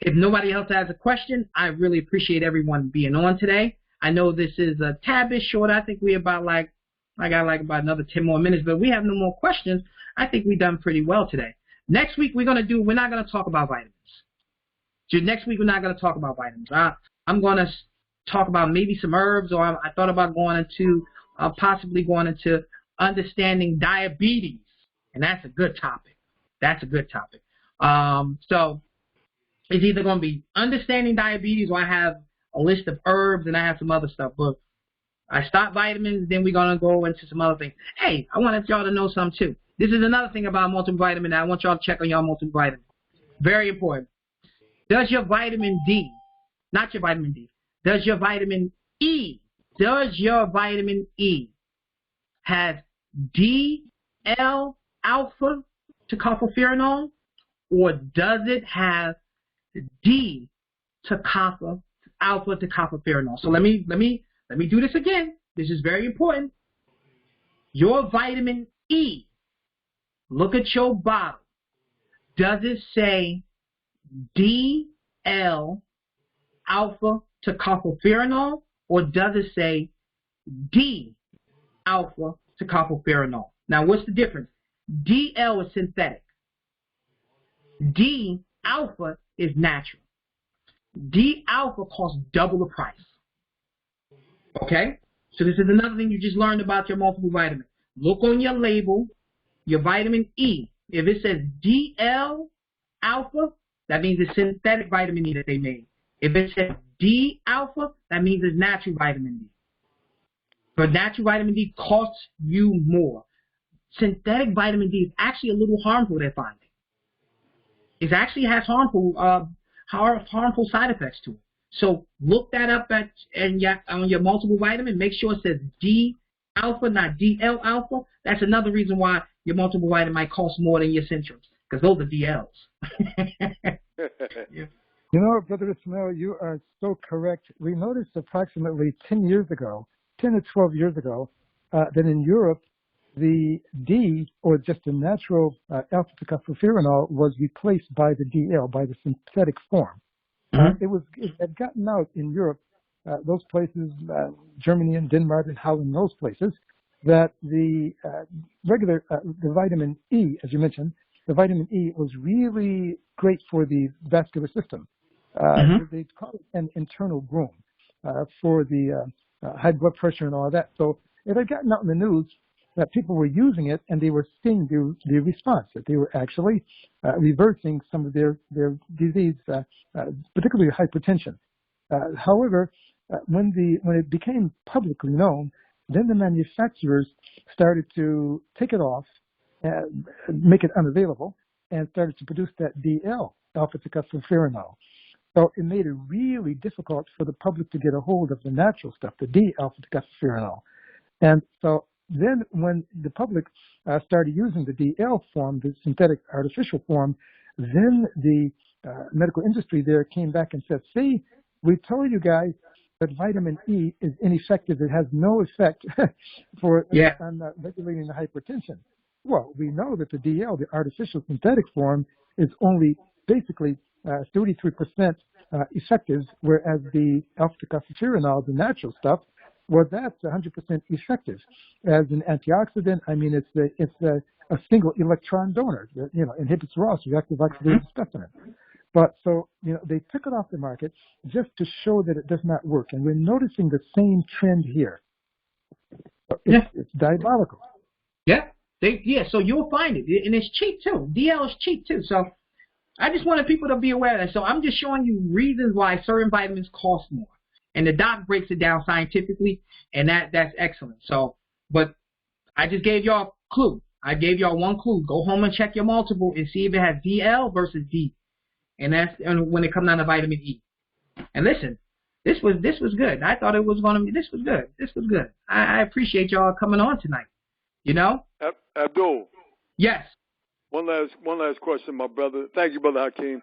if nobody else has a question, I really appreciate everyone being on today. I know this is a tad bit short. I think we about I got about another 10 more minutes, but we have no more questions. I think we've done pretty well today. Next week, we're not going to talk about vitamins. Next week, we're not going to talk about vitamins. I'm going to talk about maybe some herbs, or I thought about possibly going into understanding diabetes, and that's a good topic. So it's either going to be understanding diabetes, or I have a list of herbs, and I have some other stuff. But I start vitamins, then we're going to go into some other things. Hey, I wanted y'all to know something, too. This is another thing about multivitamin that I want y'all to check on your multivitamin. Very important. Does your vitamin D, not your vitamin D, does your vitamin E have D-L-alpha tocopherol, or does it have D-alpha tocopherol? So let me do this again. This is very important. Your vitamin E, look at your bottle. Does it say D-L-alpha tocopherol, or does it say D-alpha tocopherol? Now, what's the difference? D-L is synthetic. D-alpha is natural. D-alpha costs double the price. Okay? So this is another thing you just learned about your multiple vitamin. Look on your label, your vitamin E. If it says D-L-alpha, that means it's synthetic vitamin E that they made. If it says D-alpha, that means it's natural vitamin D. But natural vitamin D costs you more. Synthetic vitamin D is actually a little harmful, they're finding. It actually has harmful side effects to it. So look that up on your multiple vitamin. Make sure it says D-alpha, not DL-alpha. That's another reason why your multiple vitamin might cost more than your Centrums, because those are DLs. Yeah. Brother Ismail, you are so correct. We noticed approximately 10 to 12 years ago, that in Europe, the D, or just the natural alpha tocopherol, was replaced by the DL, by the synthetic form. It had gotten out in Europe, those places, Germany and Denmark and Holland, those places, that the regular, the vitamin E, as you mentioned, the vitamin E was really great for the vascular system. They call it an internal groom for the high blood pressure and all that. So it had gotten out in the news that people were using it, and they were seeing the response, that they were actually reversing some of their disease, particularly hypertension. However, when it became publicly known, then the manufacturers started to take it off, make it unavailable, and started to produce that DL, alpha tocopherol. So it made it really difficult for the public to get a hold of the natural stuff, the D-alpha tocopherol. And so then when the public started using the DL form, the synthetic artificial form, then the medical industry there came back and said, see, we told you guys that vitamin E is ineffective. It has no effect for on regulating the hypertension. Well, we know that the DL, the artificial synthetic form, is only basically 33% effective, whereas the alpha-tocopherol, the natural stuff, well, that's 100% effective. As an antioxidant, I mean, it's a single electron donor that, inhibits ROS, reactive oxidative specimen. But so, they took it off the market just to show that it does not work. And we're noticing the same trend here. It's diabolical. Yeah. So you'll find it. And it's cheap, too. DL is cheap, too. So I just wanted people to be aware of that. So I'm just showing you reasons why certain vitamins cost more. And the doc breaks it down scientifically, and that's excellent. So, but I just gave y'all a clue. I gave y'all one clue. Go home and check your multiple and see if it has DL versus D. And that's when it comes down to vitamin E. And listen, this was good. I thought it was going to be. This was good. This was good. I appreciate y'all coming on tonight. Abdul. Yes. One last question, my brother. Thank you, Brother Hakeem.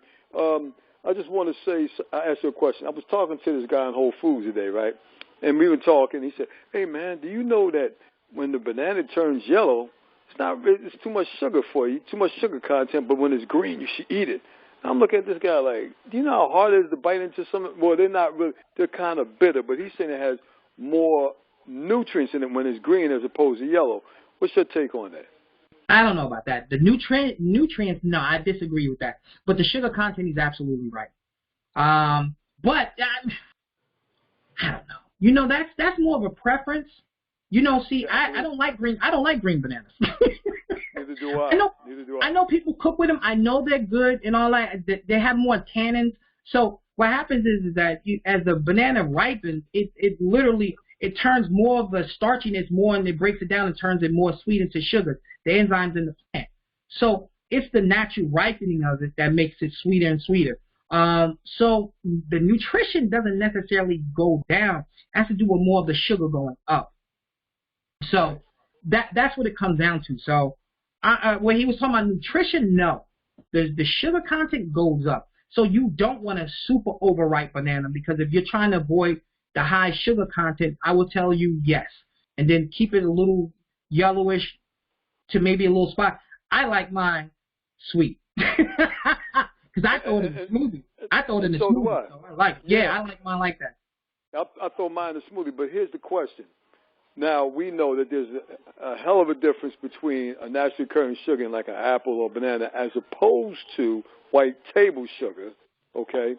I just want to say, I asked you a question. I was talking to this guy in Whole Foods today, right? And we were talking. He said, "Hey, man, do you know that when the banana turns yellow, it's too much sugar for you, too much sugar content, but when it's green, you should eat it." And I'm looking at this guy like, do you know how hard it is to bite into something? Well, they're not really. They're kind of bitter, but he's saying it has more nutrients in it when it's green as opposed to yellow. What's your take on that? I don't know about that. The nutrients, no, I disagree with that. But the sugar content is absolutely right. But I don't know. That's more of a preference. See, I don't like green bananas. Neither do I. I know people cook with them. I know they're good and all that. They have more tannins. So what happens is that as the banana ripens, it literally turns more of the starchiness more, and it breaks it down and turns it more sweet into sugar. The enzymes in the plant. So it's the natural ripening of it that makes it sweeter and sweeter. So the nutrition doesn't necessarily go down. It has to do with more of the sugar going up. So that's what it comes down to. So when he was talking about nutrition, no. The sugar content goes up. So you don't want a super overripe banana, because if you're trying to avoid the high sugar content, I will tell you yes. And then keep it a little yellowish to maybe a little spot. I like mine sweet. Because I throw it in the smoothie. I throw it in the smoothie. So I like mine like that. I throw mine in the smoothie, but here's the question. Now, we know that there's a hell of a difference between a naturally occurring sugar in like an apple or banana as opposed to white table sugar, okay?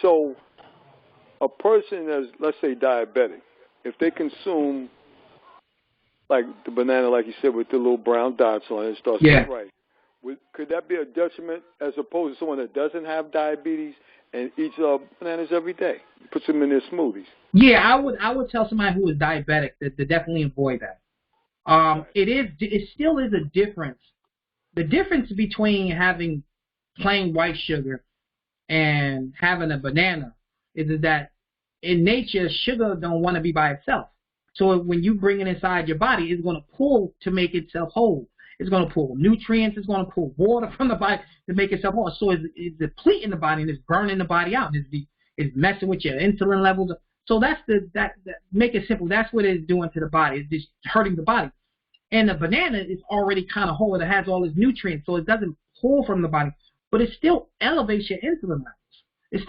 So a person that's, let's say, diabetic, if they consume like the banana, like you said, with the little brown dots on it, starts to right. Could that be a detriment as opposed to someone that doesn't have diabetes and eats bananas every day, puts them in their smoothies? Yeah, I would tell somebody who is diabetic to definitely avoid that. It still is a difference. The difference between having plain white sugar and having a banana is that in nature, sugar don't want to be by itself. So when you bring it inside your body, it's going to pull to make itself whole. It's going to pull nutrients. It's going to pull water from the body to make itself whole. So it's depleting the body and it's burning the body out. It's messing with your insulin levels. So that's make it simple. That's what it's doing to the body. It's just hurting the body. And the banana is already kind of whole. It has all its nutrients, so it doesn't pull from the body, but it still elevates your insulin levels. It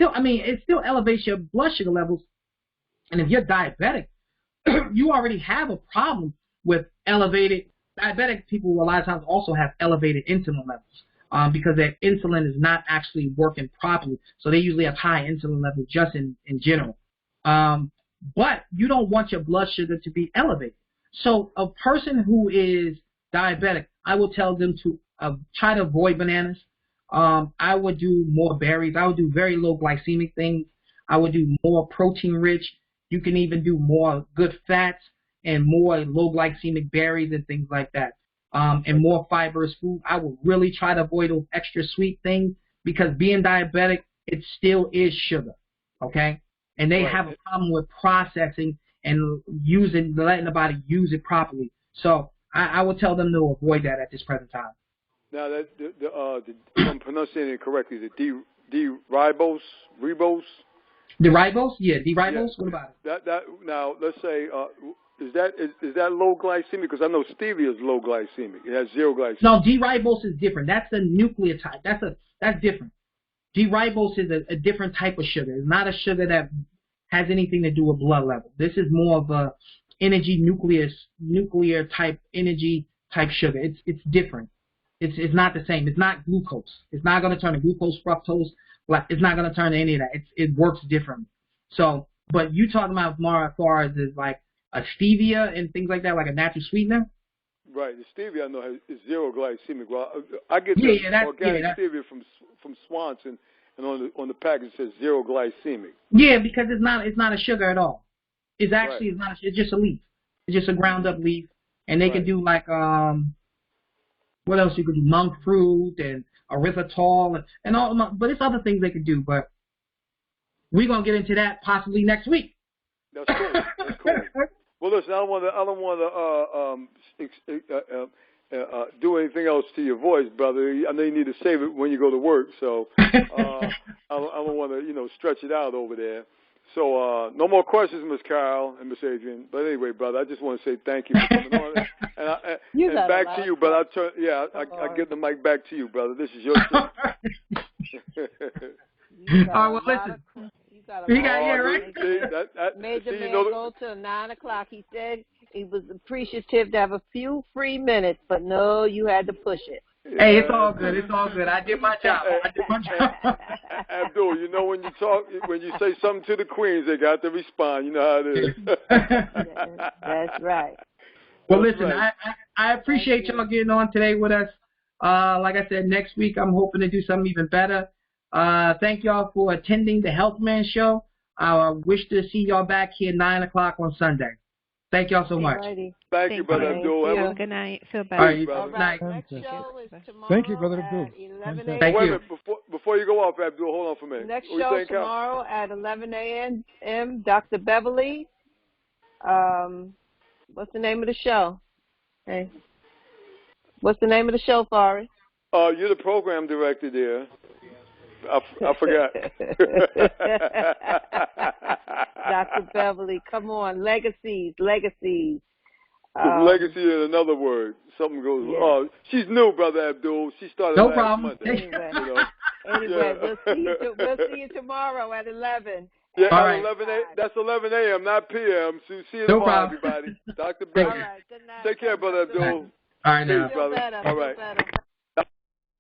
still elevates your blood sugar levels. And if you're diabetic, you already have a problem with elevated. Diabetic people a lot of times also have elevated insulin levels because their insulin is not actually working properly. So they usually have high insulin levels just in general. But you don't want your blood sugar to be elevated. So a person who is diabetic, I will tell them to try to avoid bananas. I would do more berries. I would do very low glycemic things. I would do more protein rich. You can even do more good fats and more low glycemic berries and things like that. And more fibrous food. I would really try to avoid those extra sweet things because being diabetic, it still is sugar. Okay? And they have a problem with processing and letting the body use it properly. So I would tell them to avoid that at this present time. Now, that if I'm pronouncing it correctly, the D-ribose? The ribose? Yeah, D-ribose? Yeah. What about it? That now, let's say, is that low glycemic? Because I know stevia is low glycemic. It has zero glycemic. No, D-ribose is different. That's a nucleotide. That's different. D-ribose is a different type of sugar. It's not a sugar that has anything to do with blood level. This is more of a nuclear type energy type sugar. It's different. It's not the same. It's not glucose. It's not going to turn to glucose, fructose. It's not going to turn to any of that. It works different. So, but you talking about more as far as like a stevia and things like that, like a natural sweetener? Right. The stevia I know is zero glycemic. Well, I get organic stevia from Swanson, and on the package it says zero glycemic. Yeah, because it's not a sugar at all. It's actually it's just a leaf. It's just a ground up leaf, and they can do like what else you could do? Monk fruit and erythritol and all, but it's other things they could do. But we're gonna get into that possibly next week. That's cool. That's cool. Well, listen, I don't want to do anything else to your voice, brother. I know you need to save it when you go to work, so I don't want to stretch it out over there. So no more questions, Miss Carol and Miss Adrian. But anyway, brother, I just want to say thank you for coming on. And back to you, brother. I give the mic back to you, brother. This is your show. All right, well, listen. Made the man go till 9 o'clock. He said he was appreciative to have a few free minutes, but no, you had to push it. Hey, it's all good. It's all good. I did my job. Abdul, when you say something to the queens, they got to respond. You know how it is. That's right. Well, listen, I appreciate y'all getting on today with us. Like I said, next week I'm hoping to do something even better. Thank y'all for attending the Health Man Show. I wish to see y'all back here 9 o'clock on Sunday. Thank y'all so much. Thank you, Brother Abdul. Good night. Feel better. All right. Next show is tomorrow. Thank you, Brother Abdul. 11 a.m. Thank you. Wait a minute, before you go off, Abdul, hold on for a minute. Next show tomorrow at 11 a.m. Dr. Beverly. What's the name of the show? Hey. What's the name of the show, Forrest? You're the program director there. I forgot. Dr. Beverly, come on. Legacies. Legacy is another word. Something goes. Yeah. Oh, she's new, Brother Abdul. She started no last problem. Monday. Anyway, we'll see you tomorrow at 11. Yeah, all at right. 11 a.m. That's 11 a.m., not p.m. So see you No tomorrow, problem. everybody. Dr. Beverly. All right, good night. Take care, Brother Abdul. All right, now. Peace, brother. Feel better. All right. Feel better.